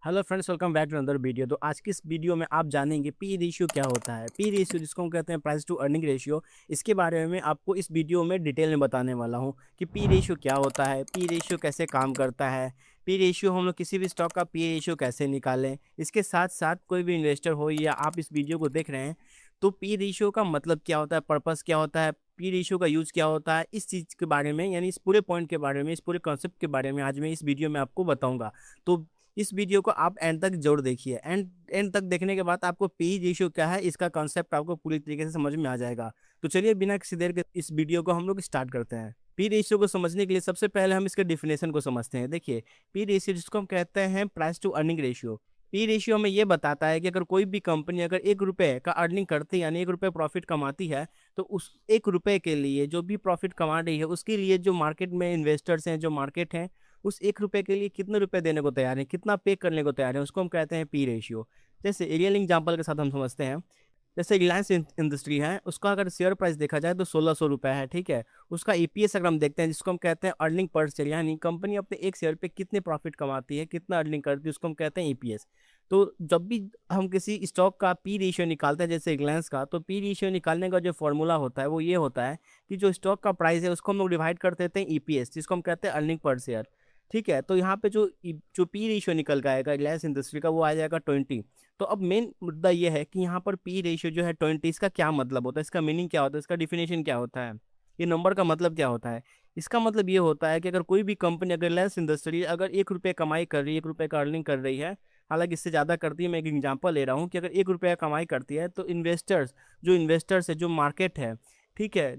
Hello friends, welcome back to another video. तो आज की इस वीडियो में आप जानेंगे पी रेशियो क्या होता है। पी रेशियो जिसको हम कहते हैं प्राइस टू अर्निंग रेशियो, इसके बारे में आपको इस वीडियो में डिटेल में बताने वाला हूँ कि पी रेशियो क्या होता है, पी रेशियो कैसे काम करता है, पी रेशियो हम लोग किसी भी स्टॉक का पी रेशियो कैसे निकालें। इसके साथ साथ कोई भी इन्वेस्टर हो या आप इस वीडियो को देख रहे हैं तो पी रेशियो का मतलब क्या होता है, पर्पस क्या होता है, पी रेशियो का यूज़ क्या होता है, इस चीज़ के बारे में यानी इस पूरे पॉइंट के बारे में, इस पूरे कॉन्सेप्ट के बारे में आज मैं इस वीडियो में आपको बताऊंगा। तो इस वीडियो को आप एंड तक जरूर देखिए। एंड तक देखने के बाद आपको पी रेशियो क्या है, इसका कॉन्सेप्ट आपको पूरी तरीके से समझ में आ जाएगा। तो चलिए बिना किसी देर के इस वीडियो को हम लोग स्टार्ट करते हैं। पी रेशियो को समझने के लिए सबसे पहले हम इसके डिफिनेशन को समझते हैं। देखिए, पी रेशियो जिसको हम कहते हैं price to earning ratio, P ratio हमें ये बताता है कि अगर कोई भी कंपनी अगर 1 रुपए का अर्निंग करती है यानी 1 रुपए प्रॉफिट कमाती है, तो उस 1 रुपए के लिए जो भी प्रॉफिट कमा रही है उसके लिए जो मार्केट में इन्वेस्टर्स हैं, जो मार्केट हैं, उस 1 रुपए के लिए कितने रुपए देने को तैयार है, कितना पे करने को तैयार है, उसको हम कहते हैं पी रेशियो। जैसे रियल एग्जाम्पल के साथ हम समझते हैं। जैसे रिलायंस इंडस्ट्री है, उसका अगर शेयर प्राइस देखा जाए तो 1600 रुपये है, ठीक है। उसका ईपीएस अगर हम देखते हैं जिसको हम कहते हैं अर्निंग पर शेयर, यानी कंपनी अपने एक शेयर पे कितने प्रॉफिट कमाती है, कितना अर्निंग करती है, उसको हम कहते हैं ईपीएस। तो जब भी हम किसी स्टॉक का पी रेशियो निकालते हैं जैसे रिलायंस का, तो पी रेशियो निकालने का जो फॉर्मूला होता है वो ये होता है कि जो स्टॉक का प्राइस है उसको हम लोग डिवाइड कर देते हैं ईपीएस, जिसको हम कहते हैं अर्निंग पर शेयर, ठीक है। तो यहाँ पे जो पी रेशियो निकल के आएगा रिलायंस इंडस्ट्री का वो आ जाएगा 20। तो अब मेन मुद्दा ये है कि यहाँ पर पी रेशियो जो है 20, इसका क्या मतलब होता है, इसका मीनिंग क्या होता है, इसका डिफिनेशन क्या होता है, ये नंबर का मतलब क्या होता है। इसका मतलब ये होता है कि अगर कोई भी कंपनी, अगर रिलायंस इंडस्ट्री अगर 1 रुपये कमाई कर रही है, 1 रुपये का अर्निंग कर रही है, हालांकि इससे ज़्यादा करती है, मैं एक एग्जांपल ले रहा हूँ कि अगर 1 रुपये कमाई करती है तो इन्वेस्टर्स है, जो मार्केट है, ठीक है,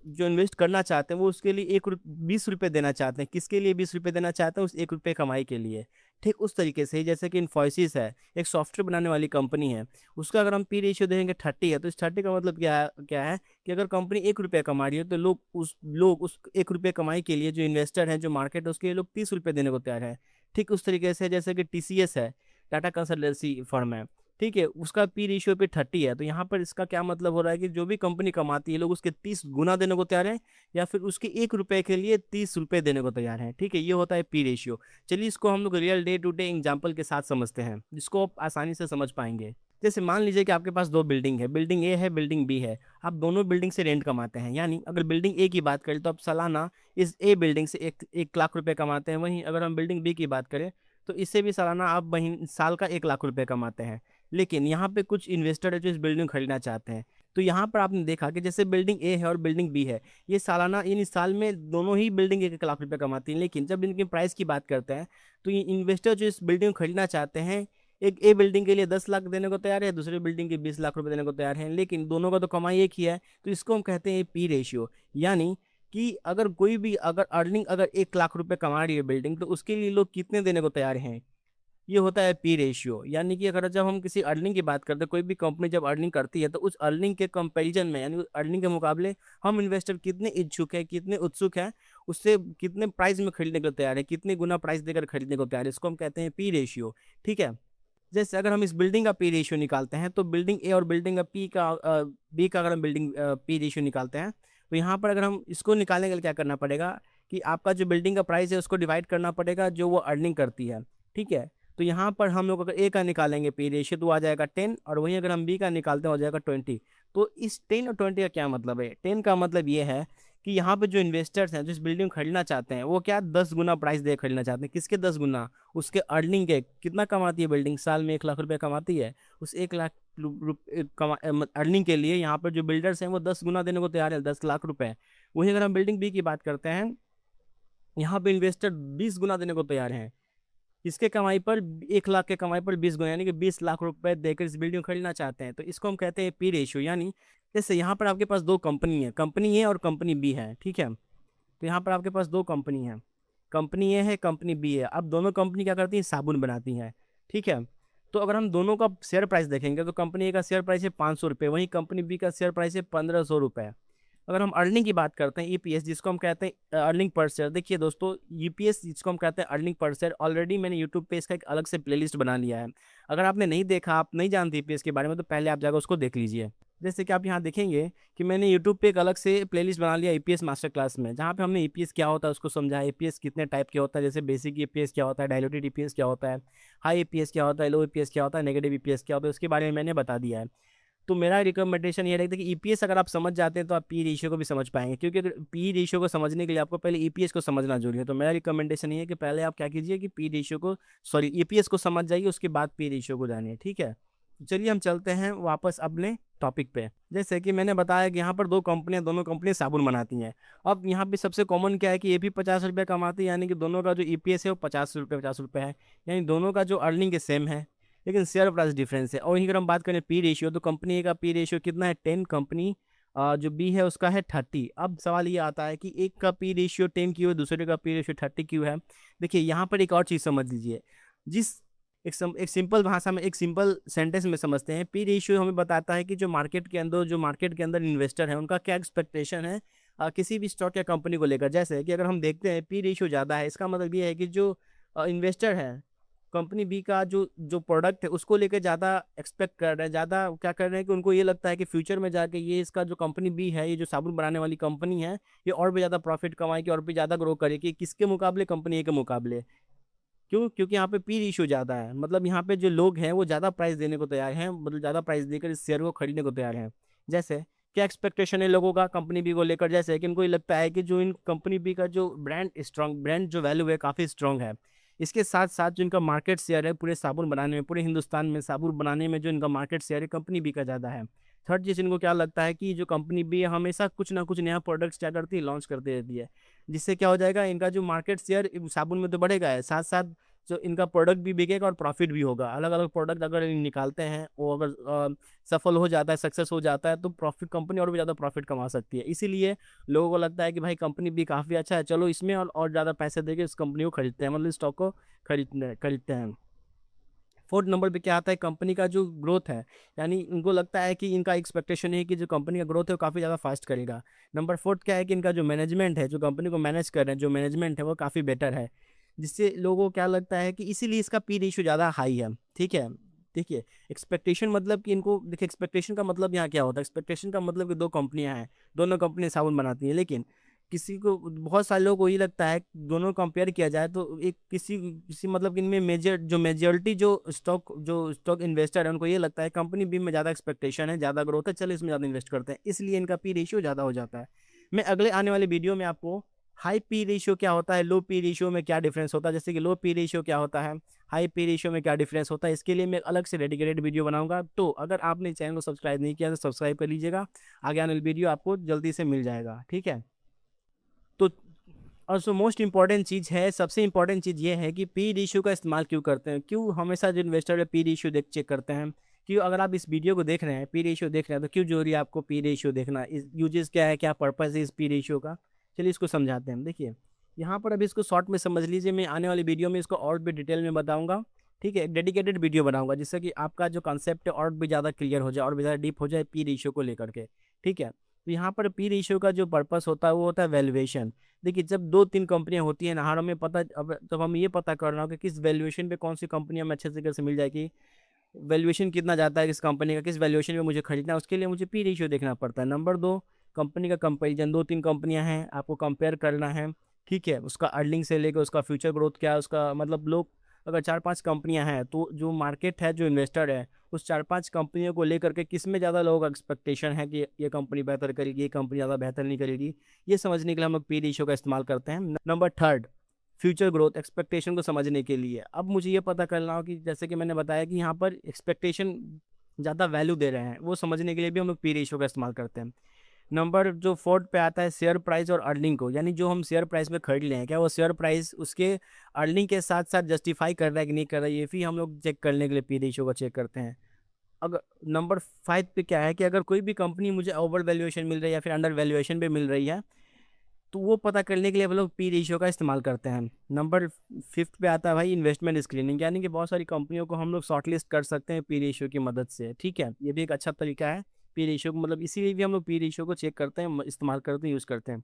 जो इन्वेस्ट करना चाहते हैं वो उसके लिए 20 रुपये देना चाहते हैं। किसके लिए 20 रुपये देना चाहते हैं? उस 1 रुपये कमाई के लिए। ठीक उस तरीके से ही जैसे कि इन्फोसिस है, एक सॉफ्टवेयर बनाने वाली कंपनी है, उसका अगर हम पी रेशियो देखेंगे 30 है, तो इस 30 का मतलब क्या है कि अगर कंपनी 1 रुपये कमा रही है तो लोग उस 1 रुपये कमाई के लिए, जो इन्वेस्टर हैं, जो मार्केट है, उसके लिए लोग 30 रुपये देने को तैयार है। ठीक उस तरीके से जैसे कि टीसीएस है, टाटा कंसल्टेंसी फर्म है, ठीक है, उसका पी रेशियो पे 30 है। तो यहाँ पर इसका क्या मतलब हो रहा है कि जो भी कंपनी कमाती है लोग उसके 30 गुना देने को तैयार हैं, या फिर उसके 1 रुपये के लिए 30 रुपये देने को तैयार हैं, ठीक है। ये होता है पी रेशियो। चलिए इसको हम लोग real day to day example के साथ समझते हैं, जिसको आप आसानी से समझ पाएंगे। जैसे मान लीजिए कि आपके पास दो बिल्डिंग है, बिल्डिंग ए है, बिल्डिंग बी है। आप दोनों बिल्डिंग से रेंट कमाते हैं, यानी अगर बिल्डिंग ए की बात करें तो आप सालाना इस ए बिल्डिंग से 1 लाख रुपए कमाते हैं। वहीं अगर हम बिल्डिंग बी की बात करें तो इससे भी सालाना आप महीने साल का 1 लाख रुपए कमाते हैं। लेकिन यहाँ पे कुछ इन्वेस्टर है जो इस बिल्डिंग खरीदना चाहते हैं। तो यहाँ पर आपने देखा कि जैसे बिल्डिंग ए है और बिल्डिंग बी है, ये सालाना इन साल में दोनों ही बिल्डिंग 1 लाख रुपए कमाती हैं। लेकिन जब इनके प्राइस की बात करते हैं तो ये इन्वेस्टर जो इस बिल्डिंग को खरीदना चाहते हैं, एक ए बिल्डिंग के लिए 10 लाख देने को तैयार है, दूसरे बिल्डिंग के 20 लाख रुपए देने को तैयार है, लेकिन दोनों का तो कमाई एक ही है। तो इसको हम कहते हैं पी रेशियो। यानी कि अगर कोई भी अगर अर्निंग अगर 1 लाख रुपए कमा रही है बिल्डिंग, तो उसके लिए लोग कितने देने को तैयार हैं, ये होता है पी रेशियो। यानी कि अगर जब हम किसी अर्निंग की बात करते हैं, कोई भी कंपनी जब अर्निंग करती है तो उस अर्निंग के कंपैरिजन में, यानी अर्निंग के मुकाबले हम इन्वेस्टर कितने इच्छुक है, कितने उत्सुक हैं, उससे कितने प्राइस में खरीदने को तैयार है, कितने गुना प्राइस देकर खरीदने को तैयार है, इसको हम कहते हैं पी रेशियो, ठीक है। जैसे अगर हम इस बिल्डिंग का पी रेशियो निकालते हैं तो बिल्डिंग ए और बिल्डिंग का बी का अगर हम बिल्डिंग पी रेशियो निकालते हैं, तो यहाँ पर अगर हम इसको निकालने के लिए क्या करना पड़ेगा कि आपका जो बिल्डिंग का प्राइस है उसको डिवाइड करना पड़ेगा जो वो अर्निंग करती है, ठीक है। तो यहाँ पर हम लोग अगर ए का निकालेंगे पी रेशियो तो आ जाएगा 10, और वहीं अगर हम बी का निकालते हैं हो जाएगा 20। तो इस 10 और 20 का क्या मतलब है? 10 का मतलब ये है कि यहाँ पे जो इन्वेस्टर्स हैं जो इस बिल्डिंग को खरीदना चाहते हैं वो क्या 10 गुना प्राइस दे खरीदना चाहते हैं। किसके 10 गुना? उसके अर्निंग के। कितना कमाती है बिल्डिंग? साल में 1 लाख रुपए कमाती है। उस 1 लाख अर्निंग के लिए यहाँ पर जो बिल्डर्स हैं वो 10 गुना देने को तैयार है, 10 लाख रुपए। वहीं अगर हम बिल्डिंग बी की बात करते हैं, यहाँ पे इन्वेस्टर 20 गुना देने को तैयार हैं। इसके कमाई पर 1 लाख के कमाई पर 20 गुना, यानी कि 20 लाख रुपए देकर इस बिल्डिंग को खरीदना चाहते हैं। तो इसको हम कहते हैं पी रेशियो। यानी जैसे यहाँ पर आपके पास दो कंपनी है, कंपनी ए और कंपनी बी है, ठीक है। तो यहाँ पर आपके पास दो कंपनी है, कंपनी ए है, कंपनी बी है। अब दोनों कंपनी क्या करती है? साबुन बनाती हैं, ठीक है। तो अगर हम दोनों का शेयर प्राइस देखेंगे तो कंपनी ए का शेयर प्राइस है 500 रुपये, वहीं कंपनी बी का शेयर प्राइस है 1500 रुपये। अगर हम अर्निंग की बात करते हैं, ईपीएस जिसको हम कहते हैं अर्निंग पर शेयर, देखिए दोस्तों, ईपीएस जिसको हम कहते हैं अर्निंग पर शेयर, ऑलरेडी मैंने यूट्यूब पे इसका एक अलग से प्लेलिस्ट बना लिया है। अगर आपने नहीं देखा, आप नहीं जानते ईपीएस के बारे में, तो पहले आप जाकर उसको देख लीजिए। जैसे कि आप यहाँ देखेंगे कि मैंने यूट्यूब पे एक अलग से प्लेलिस्ट बना लिया ईपीएस मास्टर क्लास में, जहाँ पे हमने ईपीएस क्या होता है उसको समझा, ईपीएस कितने टाइप के होता है, जैसे बेसिक ईपीएस क्या होता है, डायलूटेड ईपीएस क्या होता है, हाई ईपीएस क्या होता है, लो ईपीएस क्या होता है, नेगेटिव ईपीएस क्या होता है, उसके बारे में मैंने बता दिया है। तो मेरा रिकमेंडेशन ये रहेगा कि ईपीएस अगर आप समझ जाते हैं तो आप पी रेशियो को भी समझ पाएंगे, क्योंकि अगर पी रेशियो को समझने के लिए आपको पहले ईपीएस को समझना जरूरी है। तो मेरा रिकमेंडेशन ये है कि पहले आप क्या कीजिए कि पी रेशियो को, सॉरी, ईपीएस को समझ जाइए, उसके बाद पी रेशियो को जानिए, ठीक है। तो चलिए हम चलते हैं वापस अपने टॉपिक पे। जैसे कि मैंने बताया कि यहाँ पर दो कंपनियां, दोनों कंपनियां साबुन बनाती हैं। अब यहाँ पे सबसे कॉमन क्या है कि ये भी 50 रुपये कमाती है, यानी कि दोनों का जो ईपीएस है वो 50 रुपये है, यानी दोनों का जो अर्निंग है सेम है, लेकिन शेयर प्राइस डिफरेंस है। और यहीं अगर हम बात करें पी रेशियो, तो कंपनी ए का पी रेशियो कितना है 10, कंपनी जो बी है उसका है 30। अब सवाल ये आता है कि एक का पी रेशियो 10 क्यों है, दूसरे का पी रेशियो 30 क्यों है। देखिए यहाँ पर एक और चीज़ समझ लीजिए, जिस एक सिंपल भाषा में, एक सिंपल सेंटेंस में समझते हैं। पी रेशियो हमें बताता है कि जो मार्केट के अंदर इन्वेस्टर है उनका क्या एक्सपेक्टेशन है किसी भी स्टॉक या कंपनी को लेकर। जैसे कि अगर हम देखते हैं पी रेशियो ज़्यादा है, इसका मतलब ये है कि जो इन्वेस्टर है कंपनी बी का जो जो प्रोडक्ट है उसको लेकर ज़्यादा एक्सपेक्ट कर रहे हैं, ज़्यादा क्या कर रहे हैं कि उनको ये लगता है कि फ्यूचर में जाके ये इसका जो कंपनी बी है, ये जो साबुन बनाने वाली कंपनी है, ये और भी ज़्यादा प्रॉफिट कमाएगी और भी ज़्यादा ग्रो करेगी, किसके मुकाबले, कंपनी ए के मुकाबले। क्यों? क्योंकि यहाँ पे पी रेशियो ज़्यादा है, मतलब यहाँ पे जो लोग हैं वो ज़्यादा प्राइस देने को तैयार हैं, मतलब ज़्यादा प्राइस देकर इस शेयर को खरीदने को तैयार हैं। जैसे क्या एक्सपेक्टेशन है लोगों का कंपनी बी को लेकर, जैसे कि इनको ये लगता है कि जो इन कंपनी बी का जो ब्रांड जो वैल्यू है काफ़ी स्ट्रांग है। इसके साथ साथ जो इनका मार्केट शेयर है पूरे साबुन बनाने में, पूरे हिंदुस्तान में साबुन बनाने में जो इनका मार्केट शेयर है कंपनी बी का ज़्यादा है। थर्ड चीज़, इनको क्या लगता है कि जो कंपनी बी है हमेशा कुछ ना कुछ नया प्रोडक्ट्स क्या करती है, लॉन्च करती रहती है, जिससे क्या हो जाएगा, इनका जो मार्केट शेयर साबुन में तो बढ़ेगा है, साथ साथ जो इनका प्रोडक्ट भी बिकेगा और प्रॉफिट भी होगा। अलग अलग प्रोडक्ट अगर निकालते हैं, वो अगर सफल हो जाता है, सक्सेस हो जाता है, तो प्रॉफिट, कंपनी और भी ज़्यादा प्रॉफिट कमा सकती है। इसीलिए लोगों को लगता है कि भाई कंपनी भी काफ़ी अच्छा है, चलो इसमें और ज़्यादा पैसे देके इस कंपनी को खरीदते हैं, मतलब स्टॉक को खरीदते हैं। फोर्थ नंबर पे क्या आता है, कंपनी का जो ग्रोथ है, यानी इनको लगता है कि इनका एक्सपेक्टेशन है कि जो कंपनी का ग्रोथ है वो काफ़ी ज़्यादा फास्ट करेगा। नंबर फोर्थ क्या है कि इनका जो मैनेजमेंट है, जो कंपनी को मैनेज कर रहे हैं, जो मैनेजमेंट है वो काफ़ी बेटर है, जिससे लोगों को क्या लगता है कि इसीलिए इसका पी रेशियो ज़्यादा हाई है, ठीक है। देखिए एक्सपेक्टेशन मतलब कि इनको, देखिए एक्सपेक्टेशन का मतलब यहाँ क्या होता है, एक्सपेक्टेशन का मतलब कि दो कंपनियाँ हैं, दोनों कंपनी साबुन बनाती हैं, लेकिन किसी को, बहुत सारे लोगों को ये लगता है दोनों कंपेयर किया जाए तो एक किसी किसी मतलब इनमें मेजॉरिटी जो स्टॉक इन्वेस्टर है उनको ये लगता है कंपनी बी में ज़्यादा एक्सपेक्टेशन है, ज़्यादा ग्रोथ है, चलो इसमें ज़्यादा इन्वेस्ट करते हैं, इसलिए इनका पी रेशियो ज़्यादा हो जाता है। मैं अगले आने वाले वीडियो में आपको हाई पी रेशियो क्या होता है, लो पी रेशियो में क्या डिफरेंस होता है, जैसे कि लो पी रेशियो क्या होता है, हाई पी रेशियो में क्या डिफरेंस होता है, इसके लिए मैं अलग से डेडिकेटेड वीडियो बनाऊंगा। तो अगर आपने चैनल को सब्सक्राइब नहीं किया तो सब्सक्राइब कर लीजिएगा, आगे आने वाली वीडियो आपको जल्दी से मिल जाएगा, ठीक है। तो और जो मोस्ट इंपॉर्टेंट चीज़ है, सबसे इंपॉर्टेंट चीज़ ये है कि पी रेशियो का इस्तेमाल क्यों करते हैं, क्यों हमेशा जो इन्वेस्टर है पी रेशियो चेक करते हैं, क्यों? अगर आप इस वीडियो को देख रहे हैं, पी रेशियो देख रहे हैं, तो क्यों जरूरी है आपको पी रेशियो देखना, इस यूजेस क्या है, क्या पर्पज़ है इस पी रेशियो का, चलिए इसको समझाते हैं। देखिए यहाँ पर अभी इसको शॉर्ट में समझ लीजिए, मैं आने वाली वीडियो में इसको और भी डिटेल में बताऊँगा, ठीक है। एक डेडिकेटेड वीडियो बनाऊंगा जिससे कि आपका जो कॉन्सेप्ट है और भी ज़्यादा क्लियर हो जाए, और भी ज़्यादा डीप हो जाए पी रेशियो को लेकर के, ठीक है। तो यहाँ पर पी रेशियो का जो पर्पस होता है वो होता है वैल्यूएशन। देखिए जब दो तीन कंपनियां होती हैं ना, हमें पता, अब जब हम ये पता करना हो कि किस वैल्यूएशन पे कौन सी कंपनी हमें अच्छे तरीके से मिल जाएगी, वैल्यूएशन कितना जाता है किस कंपनी का, किस वैल्यूएशन पे मुझे खरीदना है, उसके लिए मुझे पी रेशियो देखना पड़ता है। नंबर दो, कंपनी का कंपेरिजन, दो तीन कंपनियां हैं आपको कंपेयर करना है, ठीक है, उसका अर्निंग से लेकर उसका फ्यूचर ग्रोथ क्या है, उसका मतलब लोग, अगर चार पांच कंपनियां हैं तो जो मार्केट है, जो इन्वेस्टर है, उस चार पांच कंपनियों को लेकर के किस में ज़्यादा लोगों का एक्सपेक्टेशन है कि ये कंपनी बेहतर करेगी, ये कंपनी ज़्यादा बेहतर नहीं करेगी, ये समझने के लिए हम लोग पी रेशियो का इस्तेमाल करते हैं। Number third, future growth expectation को समझने के लिए। अब मुझे ये पता करना हो कि जैसे कि मैंने बताया कि यहाँ पर एक्सपेक्टेशन ज़्यादा वैल्यू दे रहे हैं, वो समझने के लिए भी हम लोग पी रेशियो का इस्तेमाल करते हैं। नंबर जो फोर्थ पे आता है शेयर प्राइस और अर्निंग को, यानी जो हम शेयर प्राइस में खरीद लें, क्या वो शेयर प्राइस उसके अर्निंग के साथ साथ जस्टिफाई कर रहा है कि नहीं कर रहा है, ये भी हम लोग चेक करने के लिए पी रेशियो को चेक करते हैं। अगर नंबर 5 पे क्या है कि अगर कोई भी कंपनी मुझे ओवर वैल्यूएशन मिल रही है या फिर अंडर वैल्यूएशन पे मिल रही है, तो वो पता करने के लिए हम लोग पी रेशियो का इस्तेमाल करते हैं। नंबर 5 पे आता है भाई इन्वेस्टमेंट स्क्रीनिंग, यानी कि बहुत सारी कंपनियों को हम लोग शॉर्टलिस्ट कर सकते हैं पी रेशियो की मदद से, ठीक है। ये भी एक अच्छा तरीका है पी रेशियो को, मतलब इसीलिए भी हम लोग पी रेशियो को चेक करते हैं, इस्तेमाल करते हैं, यूज़ करते हैं।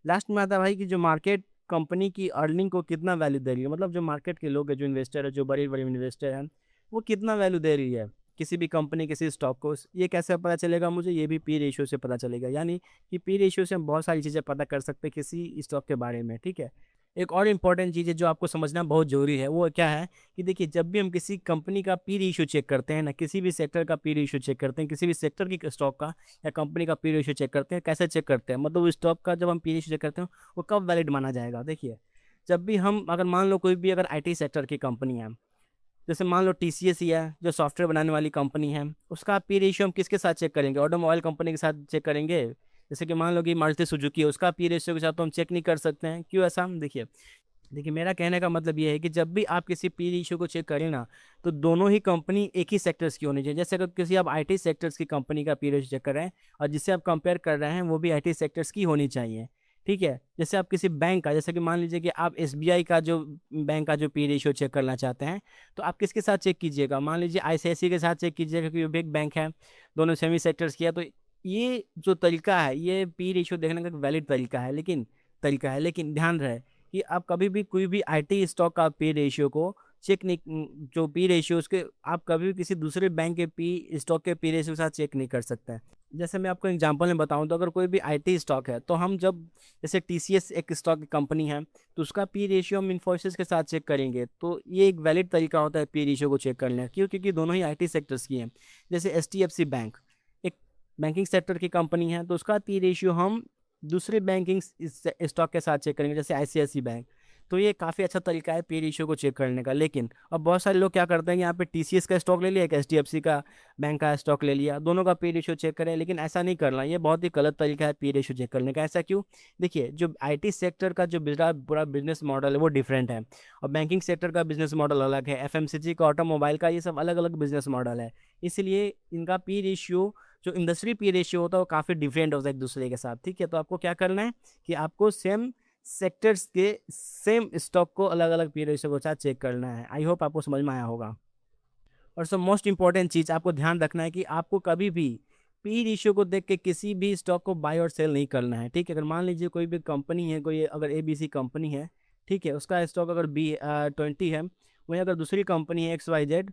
लास्ट में आता है भाई कि जो मार्केट कंपनी की अर्निंग को कितना वैल्यू दे रही है, मतलब जो मार्केट के लोग हैं, जो इन्वेस्टर है, जो बड़े बड़े इन्वेस्टर हैं, वो कितना वैल्यू दे रही है, किसी भी कंपनी किसी स्टॉक को, ये कैसे पता चलेगा मुझे, ये भी पी रेशियो से पता चलेगा। यानी कि पी रेशियो से हम बहुत सारी चीज़ें पता कर सकते हैं किसी स्टॉक के बारे में, ठीक है। एक और इम्पॉर्टेंट चीज़ है जो आपको समझना बहुत ज़रूरी है, वो क्या है कि देखिए, जब भी हम किसी कंपनी का पी रेशियो चेक करते हैं ना, किसी भी सेक्टर का पी रेशियो चेक करते हैं, किसी भी सेक्टर की स्टॉक का या कंपनी का पी रेशियो चेक करते हैं, कैसे चेक करते हैं, मतलब उस स्टॉक का जब हम पी रेशियो चेक करते हैं वो कब वैलिड माना जाएगा। देखिए, जब भी हम, अगर मान लो कोई भी अगर आईटी सेक्टर की कंपनी है, जैसे मान लो टीसीएस ही है जो सॉफ्टवेयर बनाने वाली कंपनी है, उसका पी रेशियो हम किसके साथ चेक करेंगे, ऑटोमोबाइल कंपनी के साथ चेक करेंगे। जैसे कि मान लो कि मारुति सुजुकी है, उसका पी रेशियो के साथ तो हम चेक नहीं कर सकते हैं। क्यों ऐसा? देखिए देखिए मेरा कहने का मतलब ये है कि जब भी आप किसी पी रेशियो को चेक करें ना, तो दोनों ही कंपनी एक ही सेक्टर्स की होनी चाहिए। जैसे अगर किसी आप आईटी सेक्टर्स की कंपनी का पी रेशियो चेक कर रहे हैं और जिससे आप कंपेयर कर रहे हैं वो भी आईटी सेक्टर्स की होनी चाहिए, ठीक है। जैसे आप किसी बैंक का, जैसे कि मान लीजिए कि आप एसबीआई का जो बैंक का जो पी रेशियो चेक करना चाहते हैं, तो आप किसके साथ चेक कीजिएगा, मान लीजिए आईसीआईसी के साथ चेक कीजिएगा क्योंकि वो बिग बैंक है, दोनों सेमी सेक्टर्स की है। तो ये जो तरीका है, ये पी रेशियो देखने का एक वैलिड तरीका है, लेकिन ध्यान रहे कि आप कभी भी कोई भी आईटी स्टॉक का पी रेशियो को चेक नहीं, जो पी रेशियो उसके, आप कभी भी किसी दूसरे बैंक के पी स्टॉक के पी रेशियो के साथ चेक नहीं कर सकते हैं। जैसे मैं आपको एग्जांपल में बताऊं, तो अगर कोई भी आईटी स्टॉक है, तो हम जब, जैसे टीसीएस एक स्टॉक कंपनी है, तो उसका पी रेशियो हम इन्फोसिस के साथ चेक करेंगे। तो ये एक वैलिड तरीका होता है पी रेशियो को चेक करने का। क्यों? क्योंकि दोनों ही आईटी सेक्टर्स की हैं। जैसे एचडीएफसी बैंक एक बैंकिंग सेक्टर की कंपनी है, तो उसका पी रेशियो हम दूसरे बैंकिंग स्टॉक के साथ चेक करेंगे, जैसे आईसीआईसी बैंक। तो ये काफ़ी अच्छा तरीका है पी रेशियो को चेक करने का। लेकिन अब बहुत सारे लोग क्या करते हैं कि यहाँ पे टीसीएस का स्टॉक ले लिया, एक एचडीएफसी का बैंक का स्टॉक ले लिया, दोनों का पी रेशियो चेक करें। लेकिन ऐसा नहीं करना, ये बहुत ही गलत तरीका है पी रेशियो चेक करने का। ऐसा क्यों? देखिए, जो आईटी सेक्टर का जो पूरा बिजनेस मॉडल है वो डिफरेंट है, और बैंकिंग सेक्टर का बिजनेस मॉडल अलग है, एफएमसीजी का, ऑटोमोबाइल का, ये सब अलग अलग बिजनेस मॉडल है। इसलिए इनका पी रेशियो, जो इंडस्ट्री पी रेशियो होता है, वो काफ़ी डिफरेंट होता है एक दूसरे के साथ, ठीक है। तो आपको क्या करना है कि आपको सेम सेक्टर्स के सेम स्टॉक को अलग अलग पी रेशियो के साथ चेक करना है। आई होप आपको समझ में आया होगा। और सब मोस्ट इंपॉर्टेंट चीज़ आपको ध्यान रखना है कि आपको कभी भी पी रेशियो को देख के किसी भी स्टॉक को बाय और सेल नहीं करना है, ठीक है। अगर मान लीजिए कोई भी कंपनी है, कोई अगर एबीसी कंपनी है, ठीक है, उसका स्टॉक अगर B20 है, वहीं अगर दूसरी कंपनी है XYZ,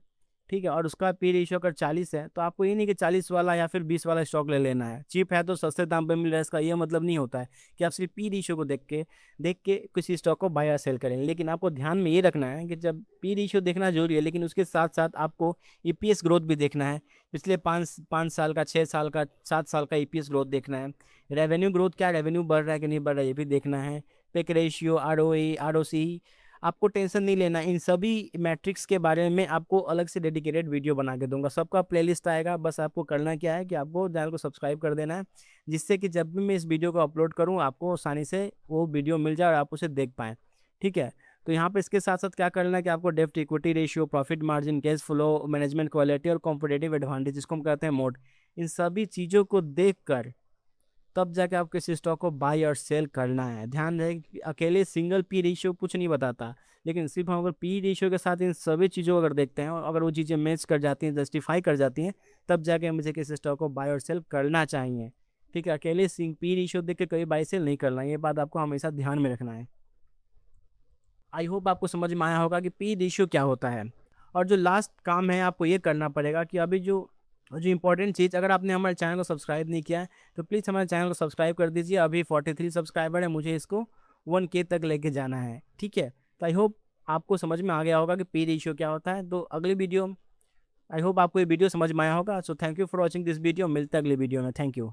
ठीक है, और उसका पी रेशियो अगर 40 है, तो आपको ये नहीं कि 40 वाला या फिर 20 वाला स्टॉक ले लेना है। चीप है तो सस्ते दाम पे मिल रहा है, इसका ये मतलब नहीं होता है कि आप सिर्फ पी रेशियो को देख के किसी स्टॉक को बाय या सेल करें। लेकिन आपको ध्यान में ये रखना है कि जब पी रेशियो देखना जरूरी है, लेकिन उसके साथ साथ आपको ईपीएस ग्रोथ भी देखना है। पिछले पाँच साल का, 6 साल का, 7 साल का ईपीएस ग्रोथ देखना है। रेवेन्यू ग्रोथ, क्या रेवेन्यू बढ़ रहा है कि नहीं बढ़ रहा है, ये भी देखना है। पेक रेशियो, आरओई, आरओसी, आपको टेंशन नहीं लेना। इन सभी मैट्रिक्स के बारे में आपको अलग से डेडिकेटेड वीडियो बना के दूंगा, सबका प्लेलिस्ट आएगा। बस आपको करना क्या है कि आपको चैनल को सब्सक्राइब कर देना है, जिससे कि जब भी मैं इस वीडियो को अपलोड करूं, आपको आसानी से वो वीडियो मिल जाए और आप उसे देख पाएँ, ठीक है। तो यहाँ पे इसके साथ साथ क्या करना है कि आपको डेप्ट equity ratio, profit margin, cash flow, management quality और कॉम्पिटिटिव एडवांटेज, जिसको हम कहते हैं मोड, इन सभी चीज़ों को देख कर तब जाके आप किसी स्टॉक को बाय और सेल करना है। ध्यान रहे कि अकेले सिंगल पी रेशियो कुछ नहीं बताता, लेकिन सिर्फ हम अगर पी रेशियो के साथ इन सभी चीज़ों को अगर देखते हैं और अगर वो चीज़ें मैच कर जाती हैं, जस्टिफाई कर जाती हैं, तब जाके मुझे किसी स्टॉक को बाय और सेल करना चाहिए, ठीक है। अकेले पी रेशियो देख के कभी बाय सेल नहीं करना, ये बात आपको हमेशा ध्यान में रखना है। आई होप आपको समझ में आया होगा कि पी रेशियो क्या होता है। और जो लास्ट काम है आपको ये करना पड़ेगा कि अभी जो जो इंपॉर्टेंट चीज़, अगर आपने हमारे चैनल को सब्सक्राइब नहीं किया है तो प्लीज़ हमारे चैनल को सब्सक्राइब कर दीजिए। अभी 43 सब्सक्राइबर है, मुझे इसको 1K तक लेके जाना है, ठीक है। तो आई होप आपको समझ में आ गया होगा कि पी रेशियो क्या होता है। तो अगली वीडियो, आई होप आपको ये वीडियो समझ में आया होगा। So thank you for watching this video, मिलते हैं अगली वीडियो में। Thank you.